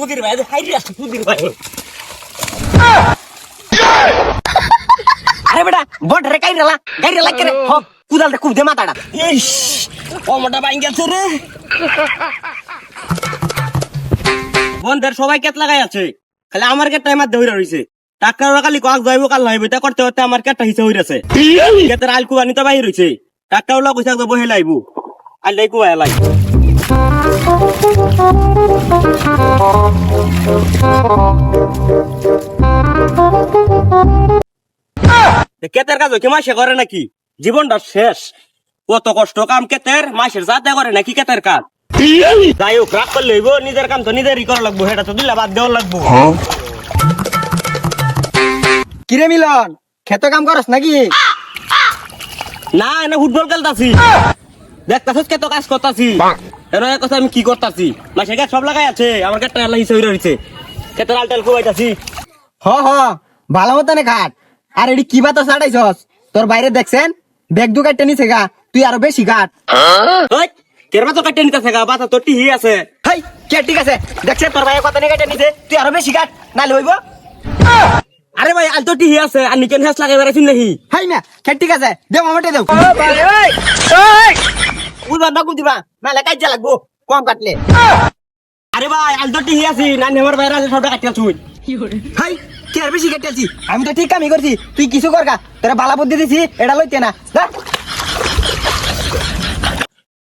সুধীর ভাই হাইরে আছে সুধীর ভাই। আরে বেটা বড় রে গাইরা করে হ কুদালটা খুব দে মাথাটা। ইস ওমটা বাইং গেছে রে। বন্ধের সবাই কেত লাগাই আছে, খালি আমার কেট টাইমার ধইরা রইছে। টাকা কালি কাক যাইবো কাল হইবো তা করতে করতে আমার কেটটা হিসা হইরাছে। কেতের আল কুবানি তো বাইর হইছে, টাকা ওলা কইছা বহে লাইবো আলাই কুয়া লাই। কেতের কাজ কি মাসে করে নাকি? জীবনটা শেষ। কত কষ্ট কাম কেতের, মাসের যাতে করে নাকি কেতের কাজ? যাই হোক রাগ করলে হইব, নিজের কাম তো নিজেরই করা লাগবো, সেটা তো দিলা বাদ দেওয়া লাগবো। কিরে মিলন, খেতে কাম করস নাকি? না না ফুটবল খেলতাছি। দেখতাছিস কত কাজ করতাছি, এর কথা আমি কি করতাছি? মাসের কাজ সব লাগাই আছে, আমার কাঠটা আল্লাহ হিসেবে রয়েছে। কেতের আলটাল কুবাইতাছি। হ ভালো মতনে খাট। আর এটি কি বাতা ছাড়াইছস? তোর বাইরে দেখছেন ব্যাগ দু কাটতে নিছে গা, তুই আরো বেশি কাট। কেরবা তো কাটতে নিতেছে গা, বাতা তোর টিহি আছে। হাই কে ঠিক আছে, দেখছে তোর বাইরে কথা নিয়ে কাটতে নিছে, তুই আরো বেশি কাট, নালে হইব। আরে ভাই আল তো টিহি আছে, আর নিকেন হেস লাগাই বেড়াইছি নাকি? হাই না কে ঠিক আছে, দেও আমাকে দেও। উড়বা না কুদিবা, নালে কাজ লাগবো কম কাটলে। আরে ভাই আল তো টিহি আছে, নানি আমার বাইরে আছে সবটা কাটিয়া ছুই। হাই কে আর বেশি কাটতেছি, আমি তো ঠিক কামই করছি, তুই কিছু কর গা, তোরা বালা বুদ্ধি দিছি এটা লইতে না।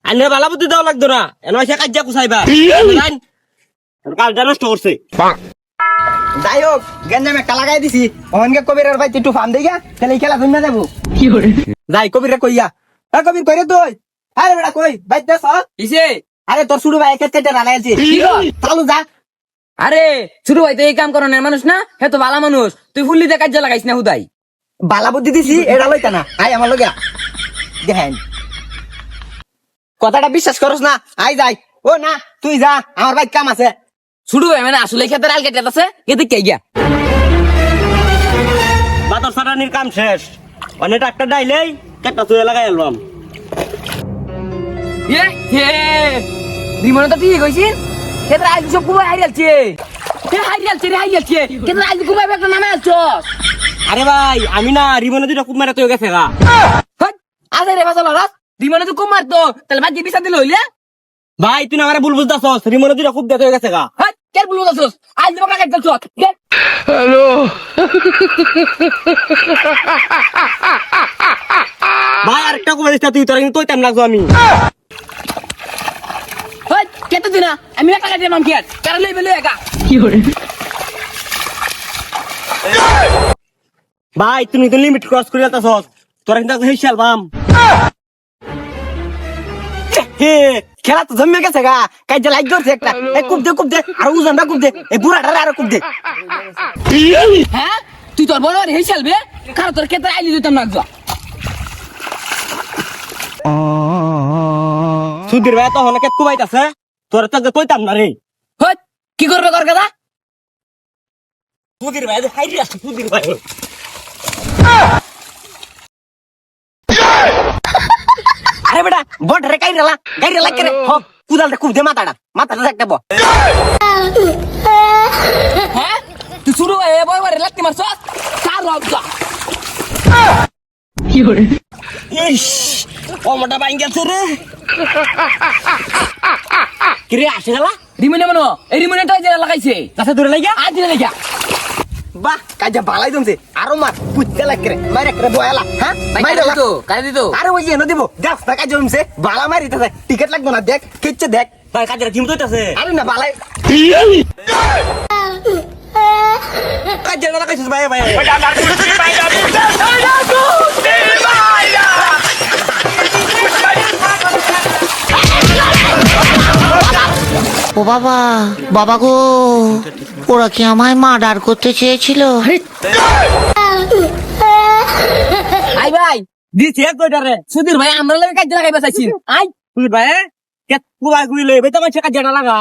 আনে বালা বুদ্ধি দেওয়া লাগতো না, এনে সে কাজ কুসাইবা। কালটা নষ্ট করছে। যাই হোক গেঞ্জামে একটা লাগাই দিছি, অনকে কবিরের ভাই একটু ফার্ম দেইগা, তাহলে এই খেলা ধুইনা যাবো। যাই কবিরে কইয়া, কবির কইরে তুই। আরে বেটা কই ভাই দেখ ইসে আরে তোর শুরু ভাই একে কেটে রালাই আছে, চালু যা। আরে ছোট ভাই তো এই কাম করানোর মানুষ না, হে তো ভালো মানুষ। তুই ফুল্লিতে কাজে লাগাইস না হুদাই। বালা বুদ্ধি দিছি এটা লইতা না, আই আমার লগা দেখেন কথাটা বিশ্বাস করস না, আই যাই। ও না তুই যা, আমার ভাই কাম আছে। ছোট ভাই মানে আসলে খেতে আল কেটে আছে, এতে কে গিয়া বাতর সারানির কাম শেষ, অনেক একটা ডাইলেই কেটটা তুই লাগাই এলাম। রিমনে তো ঠিক হয়েছিস, খেতে আজ সব কুমাই হারিয়ালছে। হারিয়ালছে খেতে আজ কুমাই একটা নামে আছো। আরে ভাই আমি না রিমনে দুইটা খুব মেরা তুই গেছে গা। আরে রে বাজাল রাস রিমনে তো কুমার তো তাহলে বাকি বিচার দিল হইলে। ভাই তুই না আমার ভুল বুঝতাছস, রিমনে দুইটা খুব দেখে গেছে গা। কে বলবো দাসস আজ দিবা কাজ চল। ভাই আরেকটা কুমার দিস তুই, তোর কিন্তু টাইম লাগবো আমি। কেতে দিনা আমি একটা কাজে নাম কি আর কারণ লই বলে একা ভাই তুমি তো লিমিট ক্রস করে যাচ্ছস, তোরা কিন্তু হেসাল বাম। হে খেলা তো জমে গেছে গা, কাজে লাইক করছে একটা, এই কুপ দে আর উজনটা কুপ দে, এই বুড়াটা আর কুপ দে। হ্যাঁ তুই তোর বড় হে চলবে কারণ তোর কেতে আইলি দিতাম না যা। সুধীর ভাই তো অনেক কুবাইতাছে, তোরা তো কইতাম না রে। কি করবে কর কথা? সুধীর ভাই হাইরে আছে সুধীর ভাই। আরে বেটা বড় রে গাইরা করে হ কুদালটা কুপ দে মাথাটা দেখতে বল। হ্যাঁ তুই শুরু এ বড় বড় লাগতে মারছ কার রবজা ইস ওমটা বাইং গেছে রে। কিরে আসে গেলা রিমনে মনো এই রিমনে তো যে লাগাইছে কাছে দূরে লাগিয়া আজ দিনে লাগিয়া বাহ কাজে ভালাই জমছে, আরো মার পুত্তে লাগে মারে করে বয়ালা। হ্যাঁ মাইরা তো কাজ দিত আরে ওই এনে দিব গাছ না কাজে জমছে, বালা মারিতেছে, টিকিট লাগবে না, দেখ কিচ্ছে দেখ। ভাই কাজের টিম তোইতাছে। আরে না বালাই কাজের না লাগাইছিস ভাই ভাই। ও বাবা, বাবা গো, ওরা কি আমায় মার্ডার করতে চেয়েছিল? আই ভাই দিছি এক কয়টারে সুধীর ভাই আমরা লাগে কাজ লাগাইবা চাইছি আই সুধীর ভাই কে কুবাই গুইলে বেটা মাছ কাজের না লাগা।